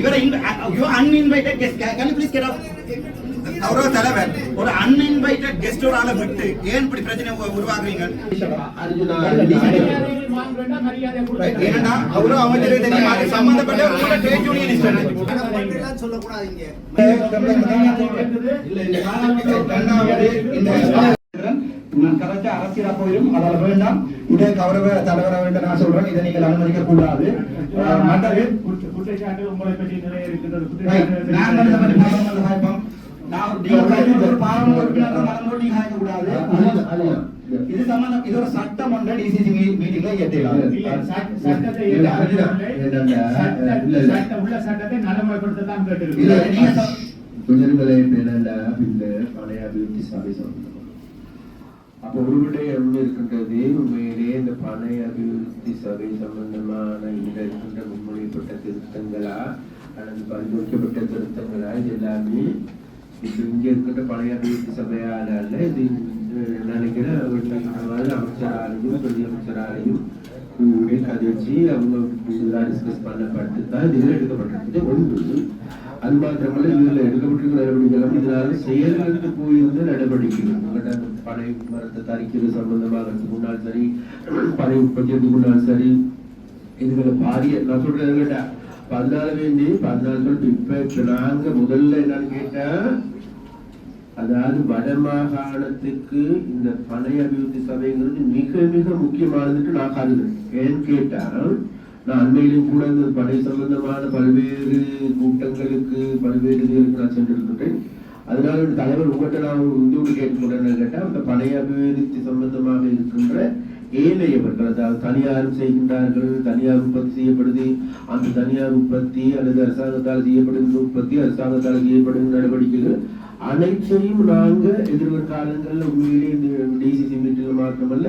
இவரை uninvited guest can you please get out. கௌரவ தலைவர் ஒரு அன்இன்வைட்டட் கெஸ்டோட ஆள விட்டு ஏன் இப்படி பிரச்சனை உருவாக்குறீங்க? ஏன்னா கௌரவ அமைச்சருக்கு தெரியும் அது சம்பந்தப்பட்ட உங்களோட ட்ரேட் யூனியனிஸ்ட் சொல்லக்கூடாதீங்க. கரெக்டா அரசியலா போயிடும், அதால வேண்டாம். இதை கௌரவ தலைவரை வேண்ட நான் சொல்றேன், இதை நீங்கள் அனுமதிக்க கூடாது. மற்றது குற்றச்சாட்டு உங்களை பற்றி நிறைய இருக்கிறது. இது சம்பந்தம் இது ஒரு சட்டம் ஒன்றை டிசிசி மீட்டிங்ல ஏற்றலாம். சட்டத்தை நடைமுறைப்படுத்ததான் கேட்டிருக்கீங்க. குஜர்களை என்னண்டா இந்த பழைய அபிவிருத்தி சபை சம்பந்தம் அப்போ ஒரு விடயம் இருக்கின்றது. உண்மையிலே இந்த பழைய அபிவிருத்தி சபை சம்பந்தமான இந்த இருக்கின்ற முன்மொழியப்பட்ட திருத்தங்களா அல்லது பரிந்துரைக்கப்பட்ட திருத்தங்களா இது எல்லாமே இப்போ இங்கே இருக்கின்ற பழைய அபிவிருத்தி சபையால அல்ல. இது நினைக்கிறேன் அமைச்சராலையும் பிரதி அமைச்சராலையும் கதைச்சு அவங்க டிஸ்கஸ் பண்ணப்பட்டு தான் இதில் எடுக்கப்பட்டிருக்குது. ஒன்று அது மாத்திரமல்ல இதில் எடுக்கப்பட்டிருக்கிற நடவடிக்கைகளும் இதனால செயல்களுக்கு போயிருந்த நடவடிக்கைகள் பனை மரத்தை தரிக்கிறது சம்பந்தமாகிறதுக்கு முன்னால் சரி, பனை உற்பத்திக்கு முன்னால் சரி, இதுகளை பாரிய நான் சொல்றது கேட்டா 14 சொல்லிட்டு இப்ப நாங்க முதல்ல என்னன்னு கேட்டா, அதாவது வட மாகாணத்துக்கு இந்த பனை அபிவிருத்தி சபைங்கிறது மிக மிக முக்கியமானதுட்டு நான் கருதுறேன். ஏன்னு கேட்டா நான் அண்மையிலும் கூட இந்த படை சம்பந்தமான பல்வேறு கூட்டங்களுக்கு பல்வேறு இதுகளுக்கு நான் சென்றிருக்கின்றேன். அதனால ஒரு தலைவர் உங்கள்கிட்ட நான் இந்து கேட்டுக்கொண்டேன்னு கேட்டால் அந்த படை அபிவிருத்தி சம்பந்தமாக இருக்கின்ற ஏனையவர்கள், அதாவது தனியாரும் செய்கின்றார்கள், தனியார் உற்பத்தி செய்யப்படுது, அந்த தனியார் உற்பத்தி அல்லது அரசாங்கத்தால் செய்யப்படுகின்ற உற்பத்தி, அரசாங்கத்தால் செய்யப்படுகின்ற நடவடிக்கைகள் அனைத்தையும் நாங்க எதிர்வரும் காலங்களில் உண்மையிலே இந்த டிசிசி மீட்டிங் மாத்திரமல்ல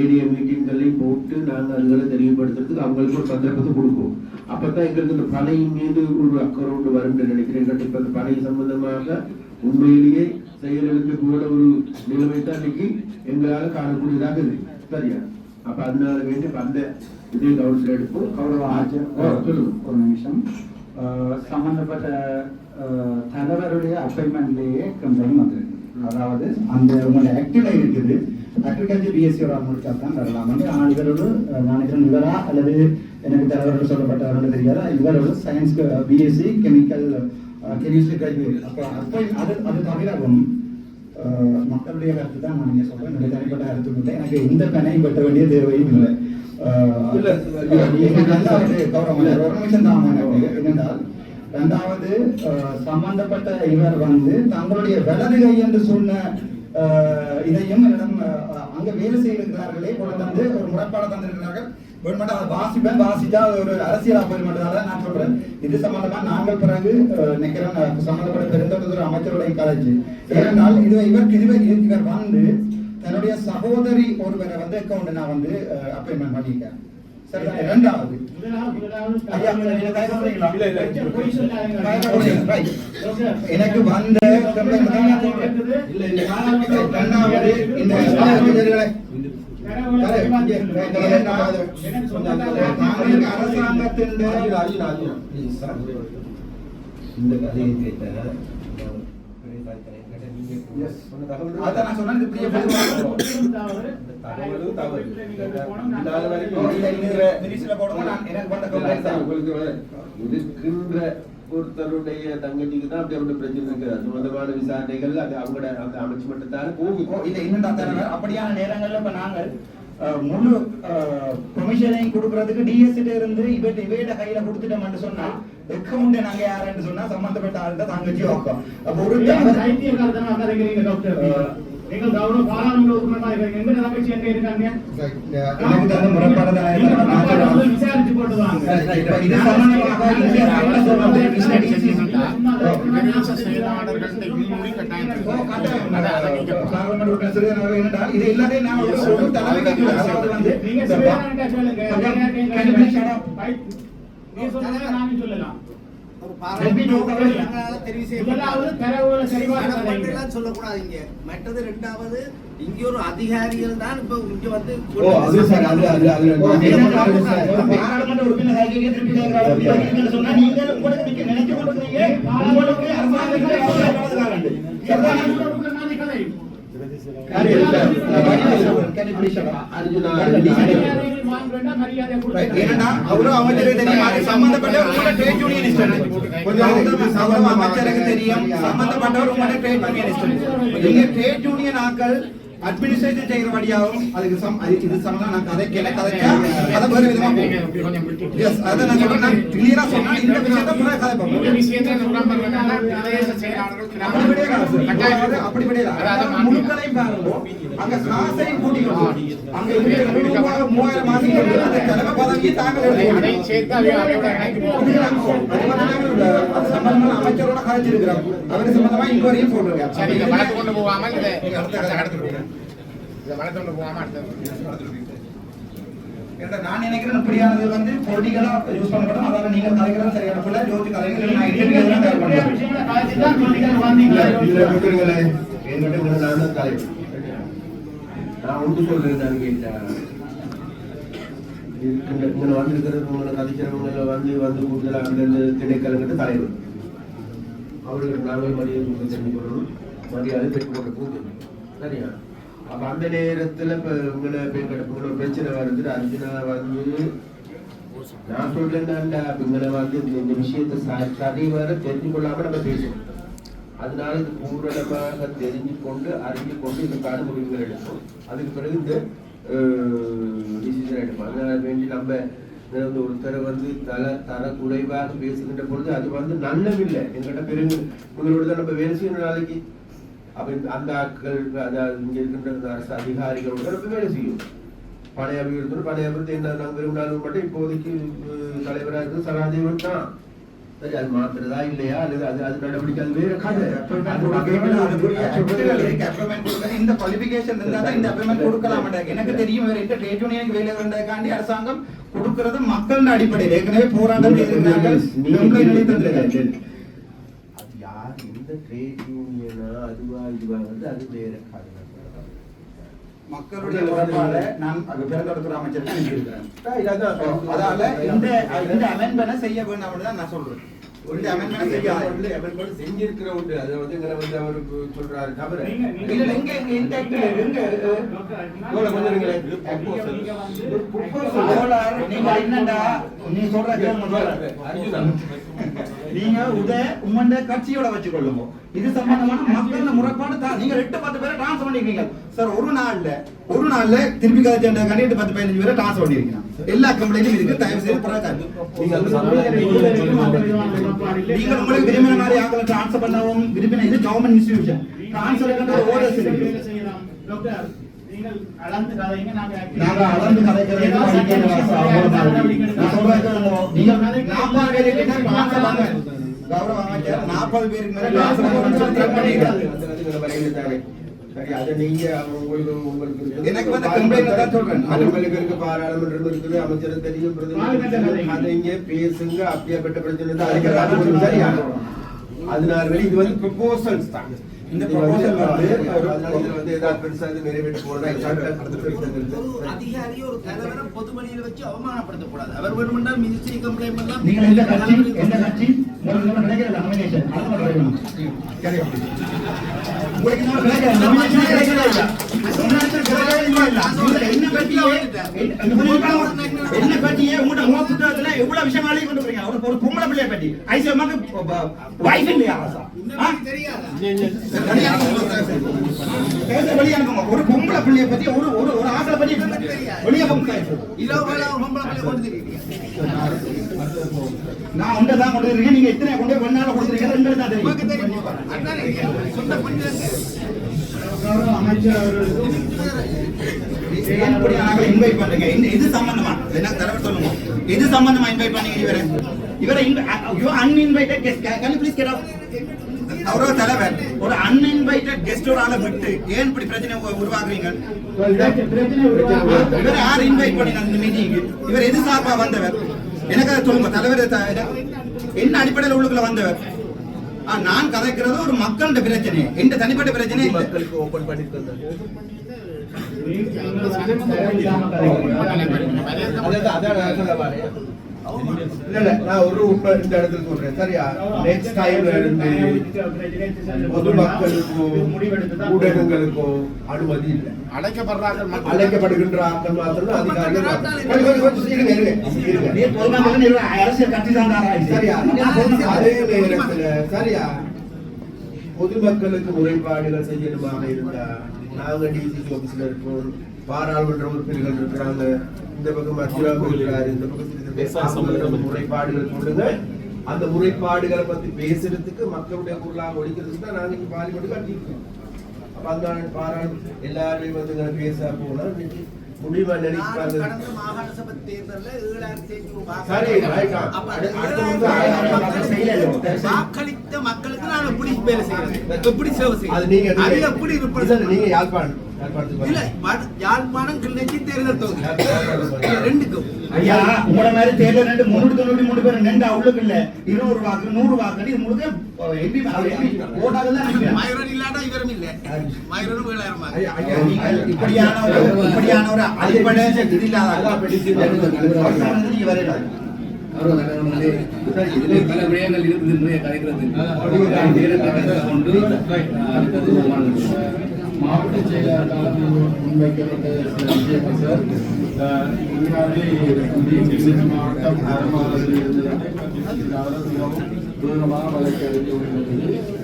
ஏடிஎம் மீட்டிங்களையும் போட்டு நாங்கள் அதுகளை தெரியப்படுத்துறதுக்கு அவங்களுக்கு ஒரு சந்தர்ப்பத்தை கொடுப்போம். அப்பதான் எங்களுக்கு இந்த பனையின் மீது ஒரு அக்கறை வரும் நினைக்கிறேன். இப்ப இந்த பனை சம்பந்தமாக உண்மையிலேயே செயலுக்கு கூட ஒரு நிலைமை தான் இன்னைக்கு எங்களால காணக்கூடியதாக இருக்கு. சரியா? அப்ப அதனால வேண்டி அந்த இதே கவுன்சில் எடுப்போம். கௌரவ ஆட்சியர் சொல்லுங்க ஒரு நிமிஷம். சம்பந்தப்பட்ட தலைவருடைய அப்பாயின்மெண்ட்லேயே கம்ப்ளைண்ட் வந்திருக்கு. அதாவது அந்த உங்களுடைய ஆக்டிவ்ல இருக்குது அக்ரிகல்ச்சர் பிஎஸ்சியோட முடிச்சா தான் வரலாம். வந்து இவரோடு நினைக்கிறேன் இவரா அல்லது எனக்கு தலைவர்கள் சொல்லப்பட்டவர்கள் தெரியாத இவரோட science BSc chemical chemistry graduate. அப்போ அது தவிரவும் மக்களுடைய கருத்து தான் நான் நீங்க சொல்றேன். என்னுடைய தனிப்பட்ட கருத்து இல்லை. எனக்கு எந்த பெண்ணையும் பெற்ற வேண்டிய தேவையும் இல்லை. என்னென்றால் இரண்டாவது சம்பந்தப்பட்ட இவர் வந்து தங்களுடைய வலது கை என்று சொன்ன இதையும் என்னிடம் அங்க வேலை செய்திருக்கிறார்களே கொண்டு வந்து ஒரு முறைப்பாடு தந்திருக்கிறார்கள். வேணுமெண்டா அதை வாசிப்பேன், வாசிச்சா ஒரு அரசியலா போயிருமாட்டதால நான் சொல்றேன். இது சம்பந்தமா நாங்கள் பிறகு நினைக்கிறேன் சம்பந்தப்பட்ட பெருந்தொடர்புத்துறை அமைச்சருடைய கலைச்சு. ஏனென்றால் இவர் வந்து தன்னுடைய சகோதரி ஒருவரை வந்து அக்கௌண்ட் நான் வந்து அப்பாயின்மெண்ட் பண்ணியிருக்கேன். இரண்டாவது எனக்கு வந்த அரசாங்கத்தின் இந்த கதையை கேட்ட அதான் சொன்னேன். ஒருத்தருடைய தங்கச்சிக்கு தான் அப்படி அவருடைய பிரச்சனை இருக்கு. சம்பந்தமான விசாரணைகள் அது அவங்களோட அந்த அமைச்சு மட்டும்தான் போகும். இது இன்னும் அப்படியான நேரங்கள்ல இப்ப நாங்கள் முழு பெர்மிஷனையும் கொடுக்கறதுக்கு டிஎஸ்சிட்ட இருந்து இவையிட கையில கொடுத்துட்டோம்னு சொன்னா அக்கௌண்ட் நாங்க யாருன்னு சொன்னா சம்பந்தப்பட்ட ஆள்கிட்ட தங்கச்சி வைக்கும். அப்ப ஒரு நீங்கள் கௌரவ பாராளுமன்ற உறுப்பினராக இருக்கீங்க. எந்த தங்கச்சி எங்க இருக்காங்க? விசாரிச்சு போட்டுவாங்க. இது சம்பந்தமாக இது எல்லாத்தையும் நான் ஒரு தலைமைக்கு சொல்லலாம். சொல்லக்கூடாதீங்க. மற்றது இரண்டாவது இங்க ஒரு அதிகாரிகள் தான் இப்ப இங்க வந்து பாராளுமன்ற உறுப்பினர் சொன்னா நீங்க ஏன்னா அவரும் அமைச்சருக்கு தெரியும், அது சம்பந்தப்பட்ட உங்களோட ட்ரேட் யூனியனிஸ்ட், அமைச்சருக்கு தெரியும், சம்பந்தப்பட்டவர் உங்களோட ட்ரேட் யூனியனிஸ்ட். நீங்க ட்ரேட் யூனியன் ஆக்கள் அட்மினிஸ்ட்ரேஷன் செய்யறபடியாகவும் அதுக்கு இது சம்பந்தம் நான் கதைச்சா அதை வேறு விதமா எஸ் அதை நான் சொல்றேன், நான் கிளியரா சொன்னா இந்த விஷயத்தை கூட கதைப்போம். அப்படி கிடையாது, முழுக்களையும் பாருங்க, அங்க காசையும் கூட்டிக்கணும், அங்க 3000 மாசம் அந்த கிழமை பதவியை தாக்கல் சம்பந்தமான அமைச்சரோட கதைச்சிருக்கிறோம், அவரு சம்பந்தமா இன்கொயரியும் போட்டிருக்கேன். நான் நினைக்கிறேன் இப்படியானது வந்து பொலிட்டிக்கலா யூஸ் பண்ணப்படும். அதாவது நீங்க கலைக்கிறது சரியான போல ஜோதி கலைகள் நான் ஒன்று சொல்றேன், நான் கேட்டேன் இங்க வந்திருக்கிறது உங்களை கதைக்கிறவங்க வந்து கூடுதலாக திணைக்கலங்கிட்ட தலைவர் அவர்களுக்கு நாங்கள் மரியாதை கொடுக்க தெரிஞ்சு கொள்ளணும், மரியாதை பெற்றுக் கொடுக்கும். சரியா? அப்ப அந்த நேரத்துல இப்ப உங்களை உங்களோட பிரச்சனை வருது. அர்ஜுனா வந்து நான் சொல்றேன், உங்களை வந்து இந்த விஷயத்தை சரி வர தெரிஞ்சு கொள்ளாம நம்ம பேசுவோம். அதனால இது பூரணமாக தெரிஞ்சு கொண்டு அறிஞ்சு கொண்டு இதுக்கான முடிவுகள் எடுப்போம். அதுக்கு பிறகு இந்த டிசிஷன் எடுப்போம். அதனால வேண்டி நம்ம ஒருத்தரை வந்து தர குறைவாக பேசுகின்ற பொழுது அது வந்து நல்லவில்லை. என்கிட்ட பிறகு உங்களோட தான் நம்ம வேலை செய்யணும் நாளைக்கு. அப்ப அந்த ஆட்கள், அதாவது இங்க இருக்கின்ற அரசு அதிகாரிகளோட நம்ம வேலை செய்யும். பழைய அபிவிருத்தி என்ன நாங்கள் விரும்பினாலும் மட்டும் இப்போதைக்கு தலைவராக இருக்கிறது சகாதேவன் தான். சரி, அது மாத்துறதா இல்லையா அல்லது அது நடவடிக்கை அது வேற கதை. இந்த குவாலிஃபிகேஷன் இருந்தா தான் இந்த அப்பாயின்மெண்ட் கொடுக்கலாம். எனக்கு தெரியும் இந்த ட்ரேட் யூனியனுக்கு வேலை வேண்டக்காண்டி அரசாங்கம் கொடுக்கிறது மக்கள் அடிப்படையில் ஏற்கனவே போராட்டம் செய்திருக்கிறார்கள். அது யார் இந்த ட்ரேட் யூனியனா அதுவா இதுவா வந்து அது வேற கதை. மக்களுடைய உறவால நான் பெருந்தொடர்புற அமைச்சர் தான் இருக்கிறேன். அதால இந்த அமெண்ட்மென்ட் செய்ய வேண்டாம் தான் நான் சொல்றேன். இந்த அமெண்ட்மென்ட் செய்ய செஞ்சிருக்கிற உண்டு அதை வந்து எங்களை வந்து அவர் சொல்றாரு. தவிர இல்ல எங்க இன்டாக்ட் எங்க நீங்க என்னடா நீ சொல்ற நீங்க உம்மண்ட கட்சியோட வச்சுக்கொள்ளுங்க. இது சம்பந்தமான மக்கள் முறைப்பாடு தான். நீங்க 8-10 பேரை டிரான்ஸ்ஃபர் பண்ணிருக்கீங்க சார். ஒரு நாள்ல திருப்பி கதை 10-15 பேரை டிரான்ஸ்ஃபர் பண்ணிருக்கீங்க. எல்லா கம்பெனிலும் இருக்கு. தயவு செய்து நீங்கள் உங்களுக்கு விரும்பின மாதிரி ஆட்களை டிரான்ஸ்ஃபர் பண்ணவும் விரும்பின இது கவர்மெண்ட் இன்ஸ்டிடியூஷன் டிரான்ஸ்ஃபர் ஓர்டர்ஸ் இருக்கு. நாங்க அளந்து கதைக்கிறது கௌரவ அமைச்சர் 40 பேருக்கு மேல எனக்கு வந்து கம்ப்ளைண்ட் தான் சொல்றேன். உங்களுக்கு பாராளுமன்றம் இருக்குது, அமைச்சர் தெரியும், அதை இங்கே பேசுங்க. அப்படியாப்பட்ட பிரச்சனை தான். சரியா? அதனால இது வந்து ப்ரொபோசல்ஸ் தான். இந்த ப்ரொபோசல் வந்து ஏதாவது பெருசா நிறைவேற்ற போறதா அதிகாரி ஒரு தலைவரை பொது வழியில் வச்சு அவமானப்படுத்தக்கூடாது. அவர் வேணுமென்றால் மினிஸ்ட்ரி கம்ப்ளைண்ட் பண்ணலாம். நீங்க எந்த கட்சி நினைக்கிற நாமினேஷன் உங்களுக்கு என்ன பற்றியே உங்களோட முக புத்தகத்துல எவ்வளவு விஷயம் அழகி கொண்டு போறீங்க. ஒரு பொம்பளை பிள்ளைய பற்றி ஐசியமாக்கு வைஃப் இல்லையா ஒரு பொம்பளை பிள்ளைய பத்தி ஒரு ஆசை பத்தி வெளியே நான் ஒன்றைதான் கொண்டு இருக்கேன். நீங்க எத்தனை கொண்டு ஒன்னால கொடுத்துருக்கீங்க ரெண்டு தான் தெரியும். இன்வைட் பண்றீங்க இது சம்பந்தமா என்ன தலைவர் சொல்லுங்க. இது சம்பந்தமா இன்வைட் பண்ணீங்க இவரை uninvited guest. Can you please get out. அவரோ தலைவர் ஒரு அன்இன்வைட்டட் கெஸ்டோட ஆள விட்டு ஏன் இப்படி பிரச்சனை உருவாக்குறீங்க? இவரை யார் இன்வைட் பண்ணினாங்க இந்த மீட்டிங்க்கு? இவர் எது சார்பா வந்தவர்? எனக்கு அதை சொல்லுங்க. தலைவர் என்ன அடிப்படையில் உள்ளுக்குள்ள வந்தவர்? நான் கதைக்கிறது ஒரு மக்களோட பிரச்சனை, எந்த தனிப்பட்ட பிரச்சனை இல்லை. மக்களுக்கு ஓபன் பண்ணிருக்காங்க. இல்ல நான் ஒரு உண்மை இந்த இடத்துல சொல்றேன் சரியா நெக்ஸ்ட் டைம் இருந்து பொதுமக்களுக்கோ ஊடகங்களுக்கோ அனுமதி இல்லை அழைக்கப்படுகின்ற ஆட்கள் மாத்திரம் அதிகாரிகள் அரசியல் கட்சி தான் சரியா அதே நேரத்துல சரியா பொதுமக்களுக்கு முறைப்பாடுகள் செய்யணுமாக இருந்தா நாங்க டிசிசி ஆபீஸ்ல இருக்கோம் பாராளுமன்ற உறுப்பினர்கள் இருக்கிறாங்க இந்த பக்கம் மத்தியாவும் இருக்கிறாரு இந்த பக்கம் முறைப்பாடுகள் சொல்லுங்க அந்த முறைப்பாடுகளை பத்தி பேசுறதுக்கு மக்களுடைய குரலாக ஒழிக்கிறதுக்கு தான் நாங்க இங்க பார்லிமெண்ட் கட்டிருக்கோம் அப்ப அந்த பாராளுமன்ற எல்லாரையும் வந்து பேச போனா இன்னைக்கு முடிவா நினைக்கிறாங்க மாகாண சபை தேர்தலில் 7,500 சரி வாக்களித்த மக்களுக்கு நான் எப்படி வேலை செய்யறது எப்படி சேவை அது செய்யறது நீங்க அது எப்படி நீங்க யாழ்ப்பாணம் இல்ல யாழ்ப்பாணம் கிளிநொச்சி தேர்தல் தொகுதி ரெண்டுக்கும் ஐயா உங்கள மாதிரி தேர்தல் 393 பேர் நின்று அவ்வளவு இல்ல 200 வாக்கு 100 வாக்கு இது முழுக்க எம்பி ஓட்டாக தான் நினைக்கிறேன் மயூரன் இல்லாட்டா இவரும் இல்ல மயூரனும் 7,000 இப்படியான ஒரு அடிப்படை இது இல்லாத நீங்க வரலாம் பல விடயங்கள் இருக்குது மாவட்ட செயலாளர் முன்வைக்கப்பட்ட சில விஷயங்கள் சார் உண்மையாகவே மாவட்டம் ஆரம்பத்தில் இருந்தது தூரமாக வழக்கு எடுத்து